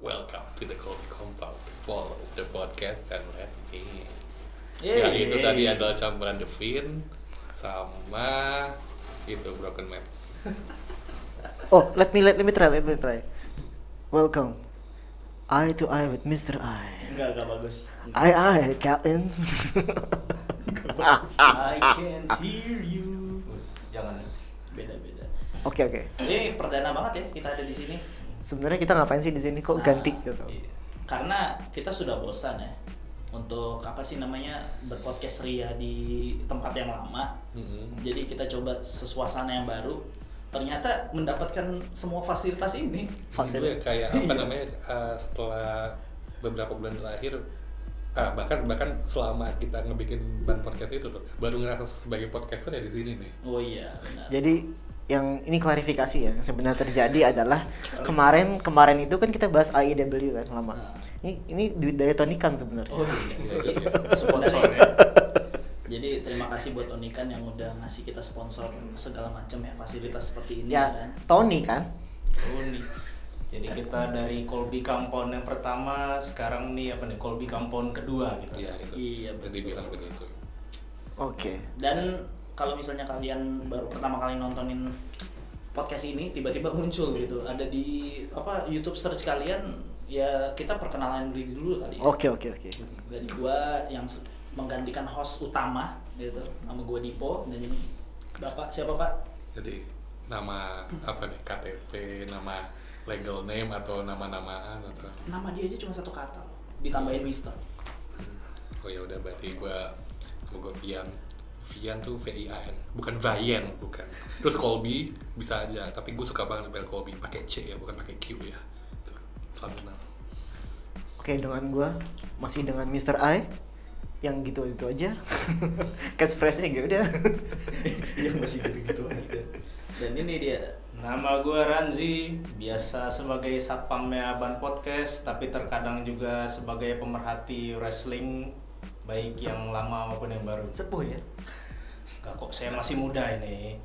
Welcome to the Coffee Compound. Follow the podcast and let me. Yeay. Ya itu tadi adalah campuran The Fin sama itu Broken Man. Oh, let me try. Welcome. Eye to eye with Mr. I. Enggak bagus. I, Captain. I can't hear you. Jangan, beda. Oke. Ini perdana banget ya kita ada di sini. Sebenarnya kita ngapain sih di sini? Kok ganti gitu? Iya. Karena kita sudah bosan ya untuk apa sih namanya berpodcast ria di tempat yang lama. Jadi kita coba sesuasana yang baru. Ternyata mendapatkan semua fasilitas ini. Gue kayak apa namanya setelah beberapa bulan terakhir bahkan selama kita ngebikin ban podcast itu tuh baru ngerasa sebagai podcaster ya di sini nih. Oh iya benar. Jadi yang ini klarifikasi ya, yang sebenarnya terjadi adalah kemarin itu kan kita bahas AEW kan lama. Ini duit dari Tonikan sebenarnya. Oh iya. Sponsor ya. Jadi terima kasih buat Tonikan yang udah ngasih kita sponsor segala macam ya fasilitas seperti ini Ya, kan. Tony kan. Tony. Jadi kita dari Colby Compound yang pertama, sekarang nih Colby Compound kedua gitu. Iya itu. Iya, Jadi bilang begitu. Oke. Dan kalau misalnya kalian baru pertama kali nontonin podcast ini tiba-tiba muncul gitu ada di YouTube search kalian, ya kita perkenalan diri dulu kali ya. Oke. Dari gua yang menggantikan host utama gitu, nama gua Dipo, dan ini Bapak siapa Pak? Jadi nama apa nih KTP, nama legal name atau nama-namaan atau Nama dia aja cuma satu kata loh, ditambahin Mister. oh ya udah berarti nama gue Vian tuh VIAN, bukan Vian, bukan. Terus Colby bisa aja, tapi gue suka banget spell Colby pakai C ya, bukan pakai Q ya. Tuh, selamat kenal. Oke, dengan gua masih dengan Mr. I yang gitu aja. Catchphrase-nya gitu udah. Yang masih gitu-gitu aja. Dan ini dia. Nama gue Ranzi, biasa sebagai satpamnya Ban Podcast, tapi terkadang juga sebagai pemerhati wrestling, baik yang lama maupun yang baru. Sepuh ya. Enggak kok, saya masih muda ini.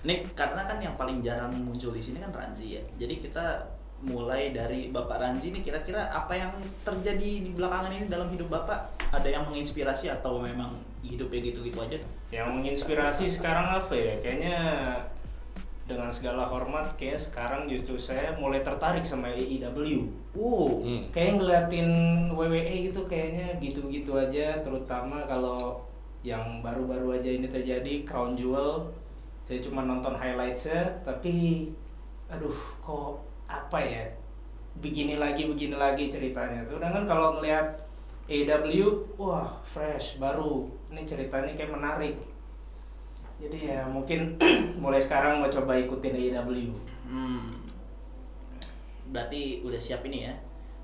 Nih karena kan yang paling jarang muncul di sini kan Ranzi ya. Jadi kita mulai dari Bapak Ranzi nih, kira-kira apa yang terjadi di belakangan ini dalam hidup Bapak? Ada yang menginspirasi atau memang hidupnya gitu-gitu aja? Yang menginspirasi sekarang apa ya? Kayaknya dengan segala hormat, kayak sekarang justru saya mulai tertarik sama AEW. Kayak ngeliatin WWE gitu kayaknya gitu-gitu aja, terutama kalau yang baru-baru aja ini terjadi Crown Jewel. Saya cuma nonton highlights-nya, tapi aduh kok apa ya, begini lagi ceritanya. Sedangkan kalau ngeliat AEW, wah fresh, baru, ini ceritanya kayak menarik. Jadi ya mungkin mulai sekarang mau coba ikutin AEW. Berarti udah siap ini ya?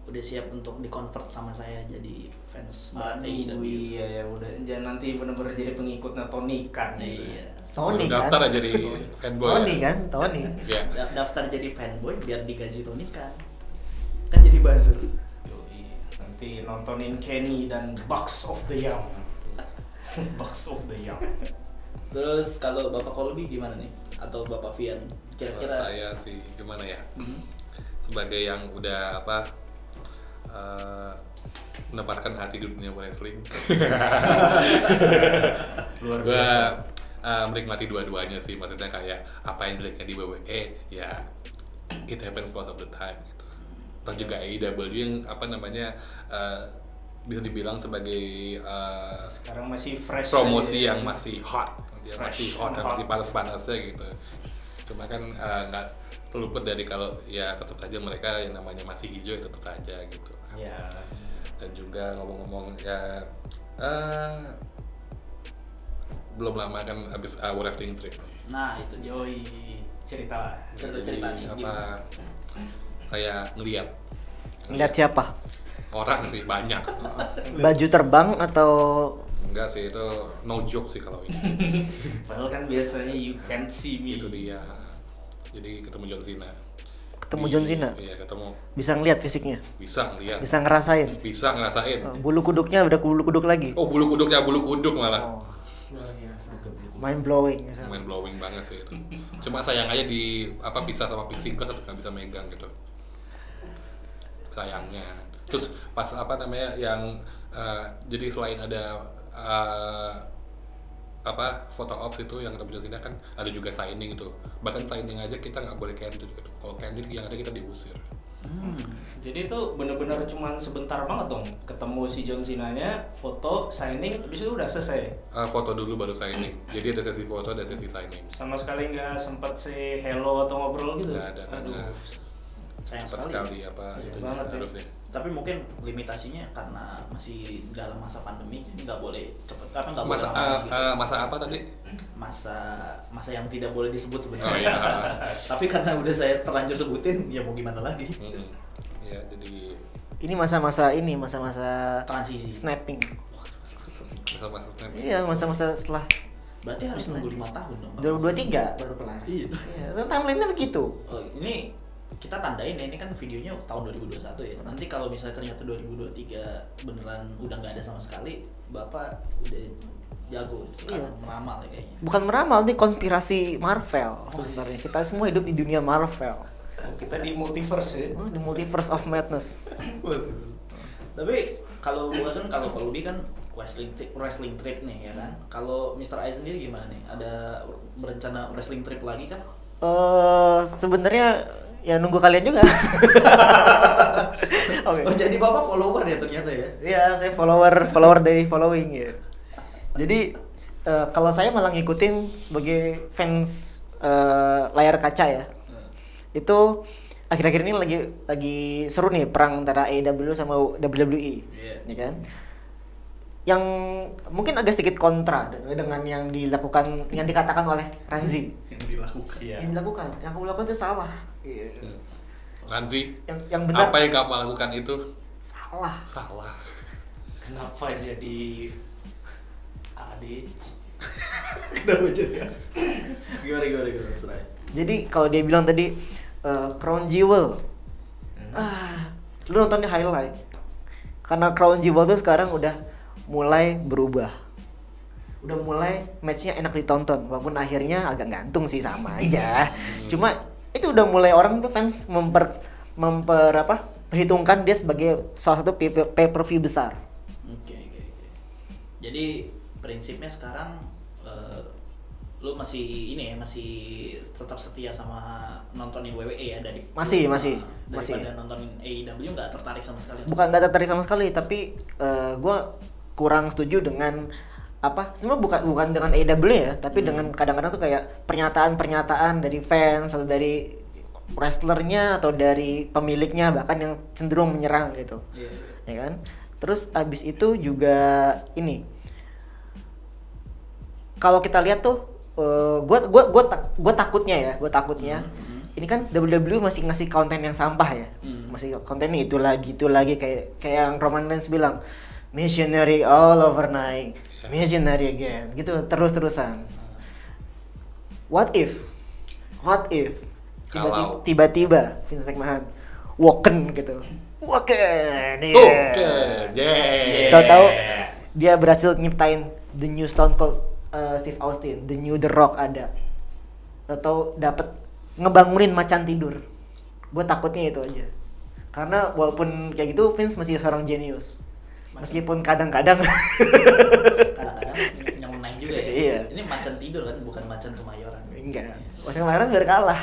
Udah siap untuk di-convert sama saya jadi fans berat Aduh, AEW. iya ya udah, jangan nanti bener-bener jadi pengikutnya Tony Khan. Iya. Tony kan. Daftar aja di fanboy. Tony kan, Tony. Ya. Daftar jadi fanboy biar digaji Tony kan jadi buzzer. Yoi, nanti nontonin Kenny dan Bucks of the Young. Bucks of the Young. Terus kalau Bapak Colby gimana nih? Atau Bapak Vian? Kalau Kira-kira saya sih gimana ya? Sebagai yang udah mendapatkan hati di dunia wrestling. Luar Gua biasa. menikmati dua-duanya sih, maksudnya kayak apa yang jeleknya di WWE ya it happens most of the time gitu. Terus juga AEW yang bisa dibilang sebagai Sekarang masih fresh promosi aja. yang masih hot, dia Fresh masih hot and dan hot. masih panas-panasnya gitu. Cuma kan nggak terluput dari kalau ya tetap saja mereka yang namanya masih hijau ya tetap aja gitu. Ya. Dan juga ngomong-ngomong ya belum lama kan habis wrestling trip nih. nah itu dia. Yoi, cerita. Cerita nih, apa kayak Ngeliat siapa? orang sih banyak. Baju terbang atau Enggak sih, itu no joke sih kalau ini. Padahal kan biasanya you can't see me. Itu dia. Jadi ketemu John Cena. ketemu John Cena? Iya, ketemu. Bisa ngeliat fisiknya? Bisa ngeliat. Bisa ngerasain? Bisa ngerasain. Bulu kuduknya udah bulu kuduk lagi? Oh, bulu kuduk malah. Oh, luar biasa. Mind blowing. Mind blowing banget sih itu. Cuma sayang aja pisah sama pixie glass atau nggak bisa megang gitu. sayangnya. Terus pas apa namanya yang jadi selain ada apa foto ops itu yang kita jelasin kan ada juga signing itu. Bahkan signing aja kita nggak boleh candid gitu. Kalau candid yang ada kita diusir. Jadi itu benar-benar cuman sebentar banget dong ketemu si John Cena-nya, foto, signing, habis itu udah selesai. Foto dulu baru signing. Jadi ada sesi foto, ada sesi signing. Sama sekali nggak sempat say hello atau ngobrol gitu. Nggak ada. Aduh. Sayang Cepat sekali apa Sayang itu banget ya. harusnya. Tapi mungkin limitasinya karena masih dalam masa pandemi, jadi nggak boleh cepet, apa nggak boleh Masa lama gitu. masa apa tadi? Masa yang tidak boleh disebut sebenarnya. Oh iya. Tapi karena udah saya terlanjur sebutin, ya mau gimana lagi? Ya jadi Ini masa-masa Transisi. snapping. masa-masa snap. Iya, masa-masa setelah Berarti harus nunggu 5 tahun dong. 2023 baru kelar. Iya. Iya, timeline-nya begitu. Oh, ini kita tandain ya, ini kan videonya tahun 2021 ya. Nanti kalau misalnya ternyata 2023 beneran udah nggak ada sama sekali, Bapak udah jago sekarang meramal ya kayaknya. Bukan meramal, nih konspirasi Marvel sebenarnya. Kita semua hidup di dunia Marvel. Oh, kita di multiverse ya. The multiverse of madness. Tapi kalau gua kan kalau Ruby kan wrestling trip nih ya kan. Kalau Mr. I sendiri gimana nih? Ada berencana wrestling trip lagi kan? Sebenarnya ya nunggu kalian juga. Oke. Oh jadi Bapak follower ya ternyata ya? Iya, saya follower dari following ya. Jadi kalau saya malah ngikutin sebagai fans layar kaca ya. Itu akhir-akhir ini lagi seru nih perang antara AEW sama WWE. Ya kan? Yang mungkin agak sedikit kontra dengan yang dikatakan oleh Ranzi. Yang kamu lakukan itu salah. Ranzi, Yang benar apa yang kamu lakukan itu salah. Kenapa jadi ADC? Kenapa jadi? Gimana Serai? Jadi kalau dia bilang tadi Crown Jewel, lu nontonnya highlight. Karena Crown Jewel tuh sekarang udah mulai berubah. Udah mulai matchnya enak ditonton, walaupun akhirnya agak gantung sih sama aja. Cuma itu udah mulai orang tuh fans perhitungkan dia sebagai salah satu pay-per-view besar. Oke. Jadi prinsipnya sekarang lu masih tetap setia sama nontonin WWE ya daripada nontonin AEW nggak tertarik sama sekali. Bukan nggak tertarik sama sekali, tapi gue kurang setuju dengan sebenarnya bukan dengan AEW ya, tapi dengan kadang-kadang tuh kayak pernyataan dari fans atau dari wrestlernya atau dari pemiliknya bahkan yang cenderung menyerang gitu. Ya kan? Terus abis itu juga ini kalau kita lihat tuh gue takutnya ini kan WWE masih ngasih konten yang sampah ya. Masih kontennya itu lagi kayak yang Roman Reigns bilang missionary all overnight, missionary again, gitu terus-terusan. What if tiba-tiba Vince McMahon woken gitu. Tahu dia berhasil nyiptain the new Stone Cold Steve Austin, the new The Rock ada. Atau dapat ngebangunin macan tidur. Gue takutnya itu aja. Karena walaupun kayak gitu Vince masih seorang jenius. Meskipun kadang-kadang nyeleneh juga ya. Iya. Ini macan tidur kan, bukan macan kemayoran. Enggak. Macan kemayoran biar kalah.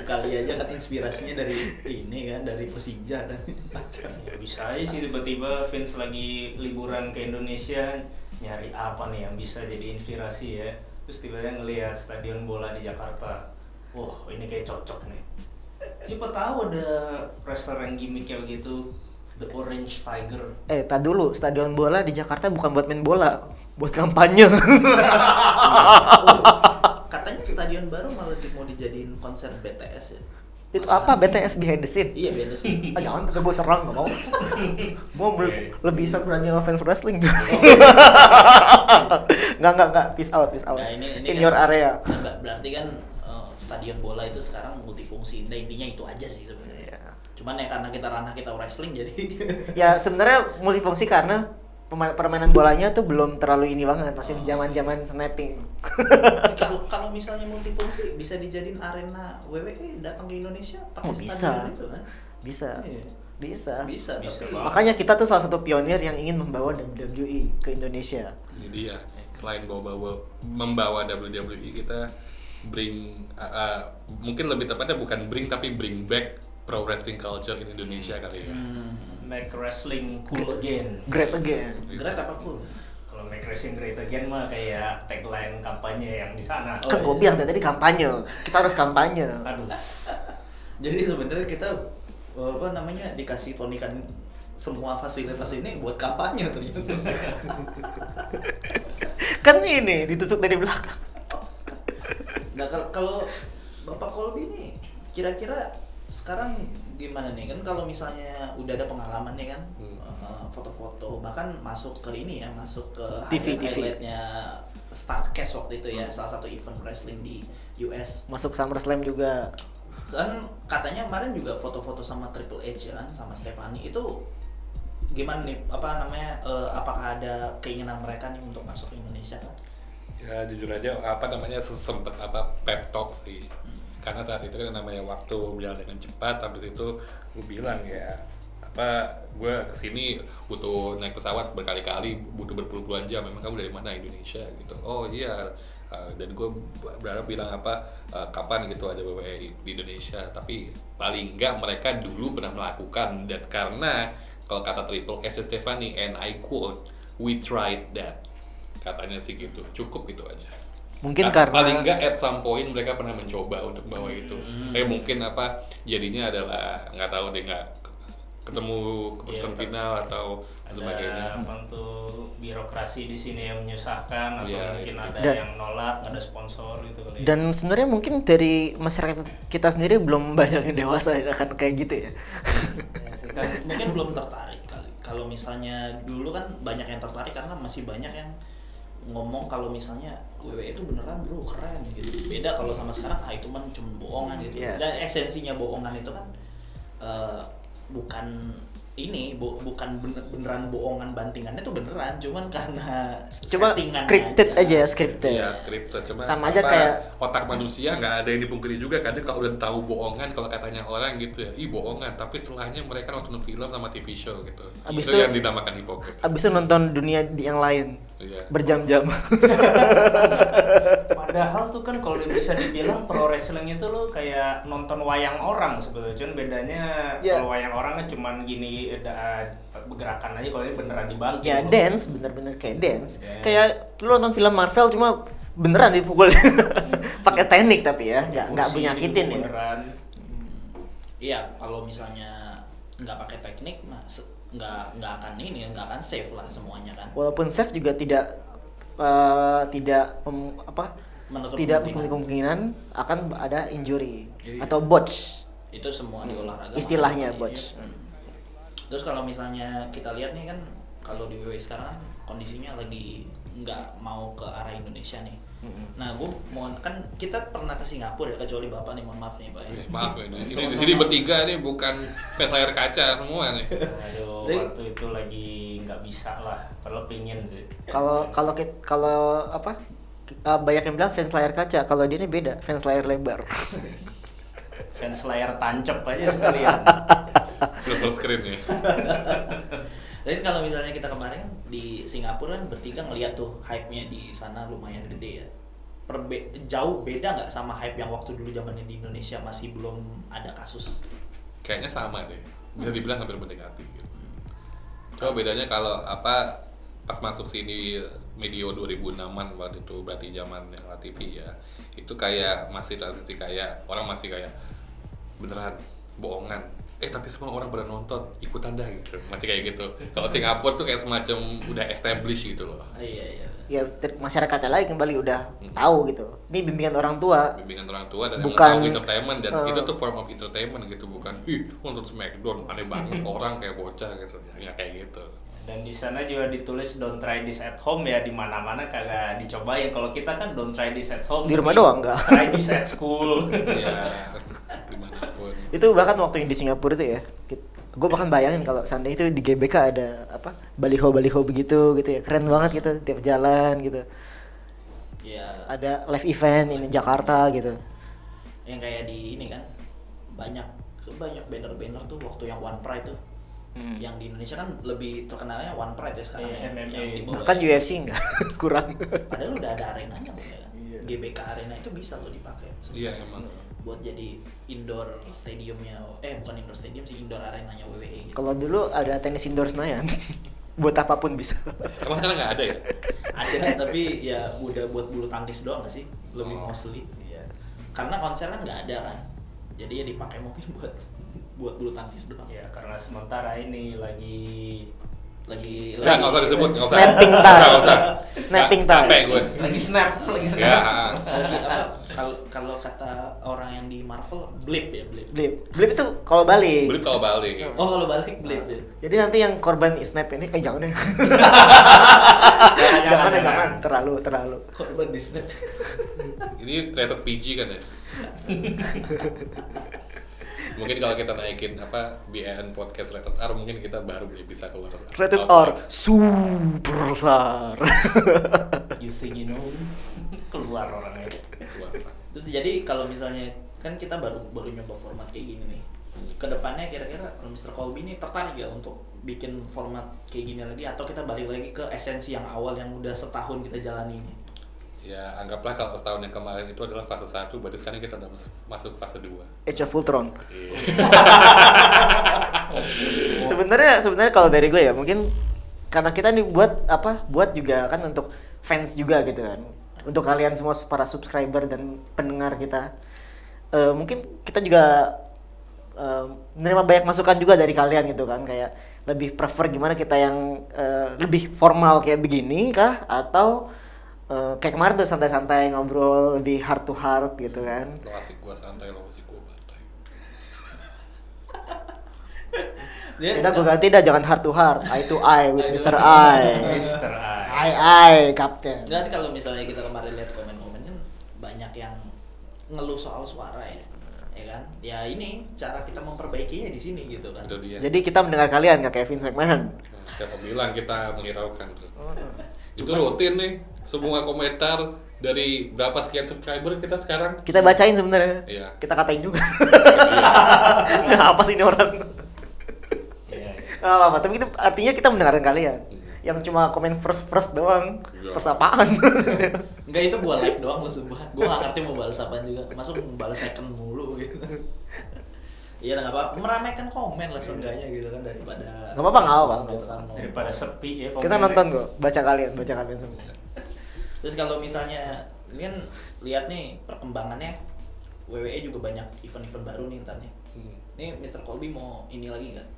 Kali aja kan inspirasinya dari ini kan, dari Persija dan macan. Ya bisa aja sih tiba-tiba Vince lagi liburan ke Indonesia nyari apa nih yang bisa jadi inspirasi ya. Terus tiba-tiba ngelihat stadion bola di Jakarta. Wah, ini kayak cocok nih. Siapa tahu ada wrestler yang gimmicknya begitu, The Orange Tiger. Tak dulu, stadion bola di Jakarta bukan buat main bola, buat kampanye. Katanya stadion baru malah mau dijadiin konser BTS ya. Itu apa BTS behind the scene? Iya behind the scene. Jangan kata gue serang, gak mau. Gue lebih berani fans wrestling. Enggak, peace out. Nah, ini in kan, your area. Berarti kan stadion bola itu sekarang multifungsi. Intinya itu aja sih sebenarnya. Cuman ya karena kita ranah kita wrestling jadi ya sebenarnya multifungsi karena permainan bolanya tuh belum terlalu ini banget, masih zaman-zaman snapping. Kalau misalnya multifungsi bisa dijadiin arena WWE datang ke Indonesia pakai bisa. stadion itu kan? Bisa. Iya. Bisa. Bisa. banget. Makanya kita tuh salah satu pionir yang ingin membawa WWE ke Indonesia. Jadi ya selain membawa WWE, kita bring mungkin lebih tepatnya bukan bring tapi bring back pro wrestling culture in Indonesia kali ya. Make wrestling cool again. Great again. Great apa cool? Kalau make wrestling great again mah kayak tagline kampanye yang di sana. Kan gue bilang tadi kampanye. Kita harus kampanye. Aduh. Jadi sebenarnya kita dikasih tonikan semua fasilitas ini buat kampanye ternyata. Kan ini ditusuk dari belakang. Nah kalau Bapak Colby nih kira-kira sekarang gimana nih, kan kalau misalnya udah ada pengalaman nih kan, foto-foto bahkan masuk ke ini ya, masuk ke highlight-nya Starrcast waktu itu ya, salah satu event wrestling di US. Masuk SummerSlam juga. Kan katanya kemarin juga foto-foto sama Triple H ya kan, sama Stephanie itu gimana nih, apakah ada keinginan mereka nih untuk masuk ke Indonesia kan? Ya jujur aja sempet pep talk sih. Karena saat itu kan namanya waktu berjalan dengan cepat, habis itu gue bilang ya gue kesini butuh naik pesawat berkali-kali, butuh berpuluh-puluhan jam. Memang kamu dari mana? Indonesia gitu. Oh iya. Dan gue berharap bilang kapan gitu ada WWE di Indonesia. Tapi paling enggak mereka dulu pernah melakukan, dan karena kalau kata Triple H Stephanie, and I quote, we tried that. Katanya sih gitu. Cukup gitu aja. Mungkin karena paling enggak at some point mereka pernah mencoba untuk bawa itu. Mungkin jadinya adalah nggak tahu deh, nggak ketemu keputusan final atau sebagainya. Ada birokrasi di sini yang menyusahkan, atau mungkin ada yang nolak, nggak ada sponsor gitu kali. Dan sebenarnya mungkin dari masyarakat kita sendiri belum banyak yang dewasa akan kayak gitu ya. Kan mungkin belum tertarik kali. Kalau misalnya dulu kan banyak yang tertarik karena masih banyak yang ngomong kalau misalnya WWE itu beneran bro, keren gitu. Beda kalau sama sekarang itu mah cuma bohongan gitu. Yes. Dan esensinya bohongan itu kan bukan beneran bohongan, bantingannya tuh beneran, cuman karena cuma scripted aja. Iya, scripted. Cuma sama aja kayak otak manusia nggak ada yang dipungkiri juga. Kadang kalau udah tahu bohongan, kalau katanya orang gitu ya, bohongan, tapi setelahnya mereka nonton film sama TV show gitu. Abis itu itu yang dinamakan hipokrit. Abis itu nonton dunia yang lain. Iya. Berjam-jam. Padahal tuh kan kalau bisa dibilang pro wrestling itu lo kayak nonton wayang orang sebetulnya. Cuman bedanya kalau wayang orang kan cuman gini, ada gerakan aja, kalau ini beneran dibantu. Ya dance, bener-bener kayak dance. Kayak lu nonton film Marvel cuma beneran dipukul. Pakai teknik tapi ya, nggak menyakitin ya. Beneran. Iya, kalau misalnya nggak pakai teknik, nggak akan safe lah semuanya kan. Walaupun safe juga tidak Menutup kemungkinan akan ada injury atau botch. Itu semua di olahraga. Istilahnya botch. Terus kalau misalnya kita lihat nih kan, kalau di WWE sekarang kondisinya lagi nggak mau ke arah Indonesia nih. Nah, gue kan kita pernah ke Singapura ya, kecuali Bapak nih, mohon maaf nih Pak. Maaf ini di sini bertiga nih bukan fans layar kaca semua nih. Aduh, waktu itu lagi nggak bisa lah, padahal pingin sih. Kalau banyak yang bilang fans layar kaca, kalau dia ini beda, fans layar lebar. Fans layar tancap aja sekalian. Silver screen ya. Jadi kalau misalnya kita kemarin di Singapura kan bertiga ngeliat tuh hype-nya di sana lumayan gede ya. Jauh beda nggak sama hype yang waktu dulu zamannya di Indonesia masih belum ada kasus? Kayaknya sama deh. Bisa dibilang hampir mendekati gitu. Coba bedanya kalau pas masuk sini medio 2006-an waktu itu, berarti zaman yang TV ya. Itu kayak masih transisi, kayak orang masih kayak beneran bohongan. Tapi semua orang pada nonton, ikutan dah gitu. Masih kayak gitu. Kalau Singapura tuh kayak semacam udah established gitu loh. Iya. Ya masyarakatnya lagi kembali udah tahu gitu. Ini bimbingan orang tua. Dan bukan yang entertainment, dan itu tuh form of entertainment gitu, bukan nonton Smackdown aneh banget orang kayak bocah gitu. Ya kayak gitu. Dan di sana juga ditulis don't try this at home ya, di mana-mana kagak dicobain. Kalau kita kan don't try this at home. Di rumah doang enggak? Try this at school. Iya. Dimanapun. Itu bahkan waktu yang di Singapura itu ya, Gue bahkan bayangin kalau seandainya itu di GBK ada apa baliho begitu gitu ya, keren banget gitu tiap jalan gitu. Ya Ada live event ini Jakarta gitu. yang kayak di ini kan banyak banner-banner tuh waktu yang One Pride tuh. Yang di Indonesia kan lebih terkenalnya One Pride ya sekarang ya. MMA. Yang di mobile. Bahkan UFC enggak kurang. Padahal udah ada arenanya ya kan. GBK Arena itu bisa lo dipakai. Iya emang. Buat jadi indoor stadiumnya, bukan indoor stadium sih, indoor arenanya WWE gitu. Kalau dulu ada tenis indoor Senayan. Buat apapun bisa. Emang sekarang nggak ada ya? Ada tapi ya udah buat bulu tangkis doang gak sih? Lebih Oh. mostly. Yes. Karena konser kan nggak ada kan. Jadi ya dipakai mungkin buat bulu tangkis doang. Ya karena sementara ini lagi Nggak usah disebut, nggak usah. Snapping Nggak time. usah, nggak usah. Snapping Nggak, time. capek gue. lagi snap. Ya. Lagi apa? Kalau kata orang yang di Marvel, blip ya blip. Blip itu kalau balik. Beli kalau balik. Oh kalau balik blip ya. Jadi nanti yang korban snap ini jangan deh. Jangan. jangan terlalu. Korban di snap. Ini rated PG kan ya? Mungkin kalau kita naikin apa BN podcast rated R mungkin kita baru bisa keluar. Rated R super besar. You think you know keluar orangnya. Keluar. Terus jadi kalau misalnya kan kita baru nyoba format kayak gini nih. Kedepannya kira-kira Mr. Colby ini tertarik ya untuk bikin format kayak gini lagi atau kita balik lagi ke esensi yang awal yang udah setahun kita jalani ini? Ya anggaplah kalau setahun yang kemarin itu adalah fase 1, berarti sekarang kita udah masuk fase 2. Age of Ultron. Iya. Sebenarnya kalau dari gue ya mungkin karena kita nih buat juga kan untuk fans juga gitu kan, untuk kalian semua para subscriber dan pendengar kita. Mungkin kita juga menerima banyak masukan juga dari kalian gitu kan, kayak lebih prefer gimana kita yang lebih formal kayak begini kah, atau kayak kemarin tuh santai-santai ngobrol lebih heart to heart gitu kan. Lo asik gua santai, lo asik gua bantai. Udah gue ganti dah, jangan heart to heart, eye to eye with Mr. I. Mr. I. I, Captain. Dan kalau misalnya kita kemarin lihat komen-komen kan banyak yang ngeluh soal suara ya kan? Ya ini cara kita memperbaikinya di sini gitu kan. Itu dia. Jadi kita mendengar kalian, Kak Kevin McMahon. Siapa bilang kita menghiraukan tuh. Itu rutin nih, semua komentar dari berapa sekian subscriber kita sekarang. Kita bacain sebenarnya. Iya. Kita katain juga. Iya. Apa sih ini orang? Iya. Nggak apa-apa, tapi itu artinya kita mendengarkan kalian. Yang cuma komen first doang. Iya. First apaan? Enggak, itu gua like doang lu sumpah. Gua gak ngerti mau balas apaan juga. Masuk balas second mulu gitu. Iya enggak apa-apa, meramaikan komen lah seenggaknya gitu kan daripada Nggak apa-apa, nggak apa-apa. gitu kan. Daripada sepi ya. Kita komennya. nonton kok, baca kalian semua. Terus kalau misalnya ini kan lihat nih perkembangannya WWE juga banyak event-event baru nih ntar nih. Ini Mr. Colby mau ini lagi nggak?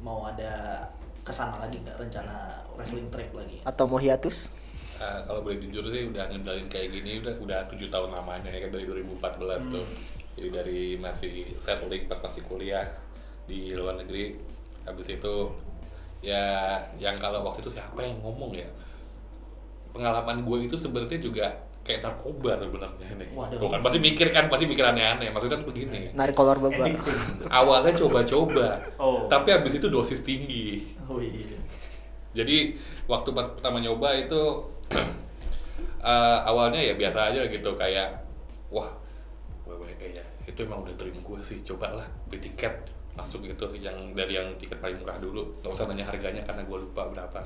Mau ada kesana lagi nggak, rencana wrestling trip lagi? Atau mau hiatus? Kalau boleh jujur sih udah ngedalin kayak gini udah 7 tahun lamanya ya kan, dari 2014 tuh. Jadi dari masih settling pas masih kuliah di luar negeri, habis itu ya yang kalau waktu itu siapa yang ngomong ya, pengalaman gue itu sebenarnya juga kayak narkoba sebenarnya nih. Waduh. Bukan pasti mikir aneh-aneh, maksudnya tuh begini. Narik kolor baba. Awalnya coba-coba, Oh. tapi habis itu dosis tinggi. Oh iya. Jadi waktu pas pertama nyoba itu awalnya ya biasa aja gitu, kayak wah WWE ya itu emang udah dream gue sih, cobalah beli tiket masuk gitu, yang dari yang tiket paling murah dulu, nggak usah nanya harganya karena gue lupa berapa.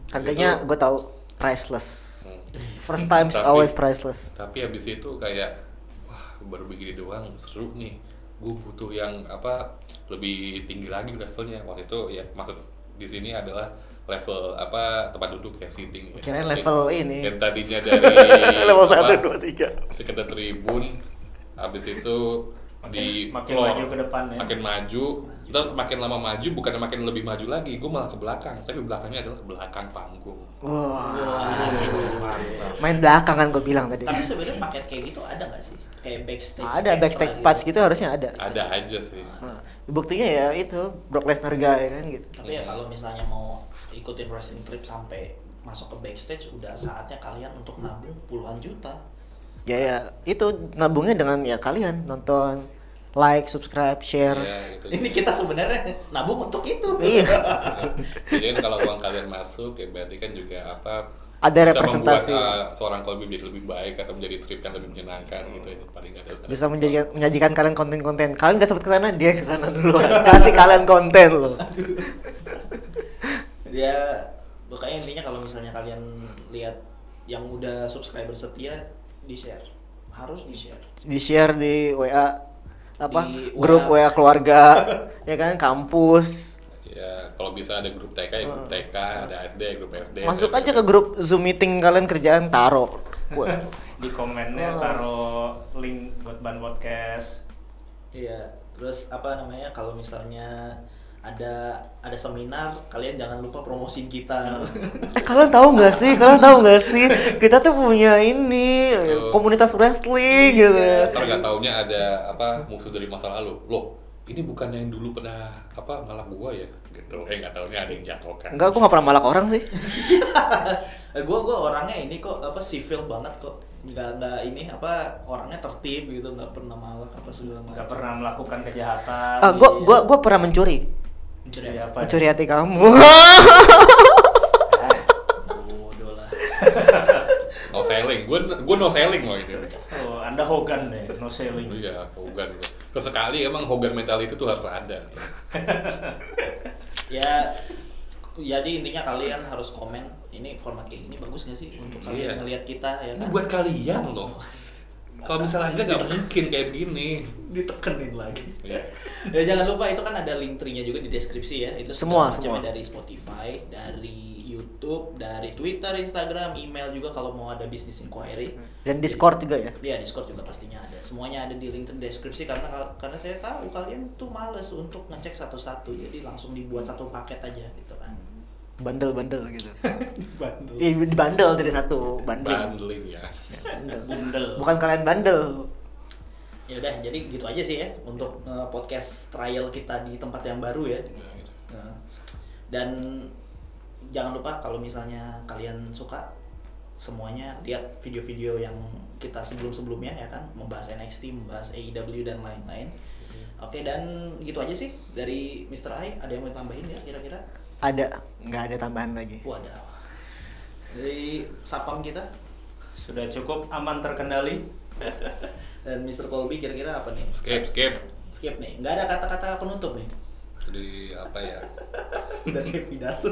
Harganya Itu- gue tahu priceless. Hmm. First times Tapi- always priceless. Tapi habis itu kayak wah baru begini doang seru nih, gue butuh yang apa lebih tinggi lagi levelnya. Waktu itu ya maksud di sini adalah level apa tempat duduk kayak seating ya. Kirain level ini. Yang tadinya dari Level apa, 1, 2, 3. sekedar tribun, habis itu di Makin floor, maju ke depan ya. makin maju, ntar makin lama maju bukannya makin lebih maju lagi, gue malah ke belakang, tapi belakangnya adalah belakang panggung. Wah, Mantap. main belakang kan gue bilang tadi. Tapi sebenarnya paket kayak gitu ada nggak sih? Kayak backstage? Ada extra backstage pass gitu harusnya ada. Ada aja sih. Nah, buktinya ya itu Brock Lesnar guy kan gitu. Tapi ya kalau misalnya mau ikutin wrestling trip sampai masuk ke backstage, udah saatnya kalian untuk nabung puluhan juta. Ya itu nabungnya dengan ya kalian nonton like, subscribe, share. Ya, itu Ini juga. kita sebenarnya nabung untuk itu. Iya. Jadi kan kalau uang kalian masuk ya berarti kan juga Ada bisa representasi. membuat seorang Colby menjadi lebih baik atau menjadi trip yang lebih menyenangkan gitu, itu paling nggak ada. Bisa menyajikan kalian konten-konten. Kalian nggak sempet kesana, dia kesana duluan. Kasih kalian konten loh. Ya, pokoknya intinya kalau misalnya kalian lihat yang udah subscriber setia, di-share. Harus di-share. Di share di WA apa Di grup WA keluarga ya kan, kampus. Ya kalau bisa ada grup TK ya grup TK, ada SD grup SD. Masuk aja ke grup Zoom meeting kalian kerjaan, taruh. Di komennya taruh link buat ban podcast. Iya, terus apa namanya, kalau misalnya ada seminar, kalian jangan lupa promosiin kita. Kalian tahu nggak sih? Kita tuh punya ini komunitas wrestling gitu. Ntar nggak taunya ada musuh dari masa lalu. Loh, ini bukan yang dulu pernah malak gua ya? Gitu. Nggak taunya ada yang jatuh kan. Enggak, gua nggak pernah malak orang sih. Gua orangnya ini kok civil banget kok. Nggak ini orangnya tertib gitu, nggak pernah malak segala macam. Nggak pernah melakukan kejahatan. Gua pernah mencuri Mencuri apa? mencuri hati kamu. Bodoh lah. No selling, gua no selling loh itu. Oh, Anda Hogan deh, no selling. Iya, Hogan. Sesekali emang Hogan mentality itu harus ada. Ya, jadi intinya kalian harus komen, ini format kayak gini bagus nggak sih untuk kalian Iya. ngelihat kita ya Ini kan? buat kalian loh. Kalau misalnya enggak nggak mungkin kayak begini. Ditekenin lagi. Iya. Ya jangan lupa itu kan ada link tree-nya juga di deskripsi ya. Itu Semua, segala macamnya semua. dari Spotify, dari YouTube, dari Twitter, Instagram, email juga kalau mau ada business inquiry. Dan Discord juga ya. Iya, Discord juga pastinya ada. Semuanya ada di link deskripsi karena saya tahu kalian tuh males untuk ngecek satu-satu. Jadi langsung dibuat satu paket aja gitu kan. Bandel gitu. Bandel. Dibandel jadi satu, bundling. Bundling ya. Bundel. Bukan kalian bandel. Ya udah, jadi gitu aja sih ya untuk podcast trial kita di tempat yang baru ya. Nah, dan jangan lupa kalau misalnya kalian suka, semuanya lihat video-video yang kita sebelum-sebelumnya ya kan, membahas NXT, membahas AEW dan lain-lain. Oke, dan gitu aja sih dari Mr. Ai. Ada yang mau tambahin ya kira-kira? Ada, nggak ada tambahan lagi. Wadah. Dari sapam kita Sudah cukup aman terkendali. dan Mr. Colby kira-kira apa nih? Skip. Skip nih. Nggak ada kata-kata penutup nih. Jadi apa ya? Udah kayak pidato.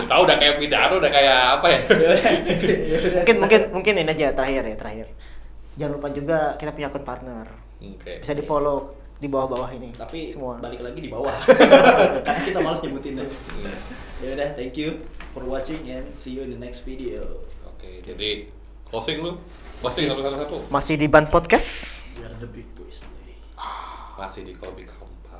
Tahu udah kayak pidato, udah kayak apa ya? Mungkin ini aja terakhir. Jangan lupa juga kita punya akun partner. Oke. Bisa di-follow di bawah-bawah ini. Tapi semua. balik lagi di bawah. Karena kita malas nyebutinnya. Ya udah, thank you for watching and see you in the next video. Oke, jadi closing lu. Closing satu-satu. Masih di Ban Podcast. We are the big boys play. Masih di Colby Kompas.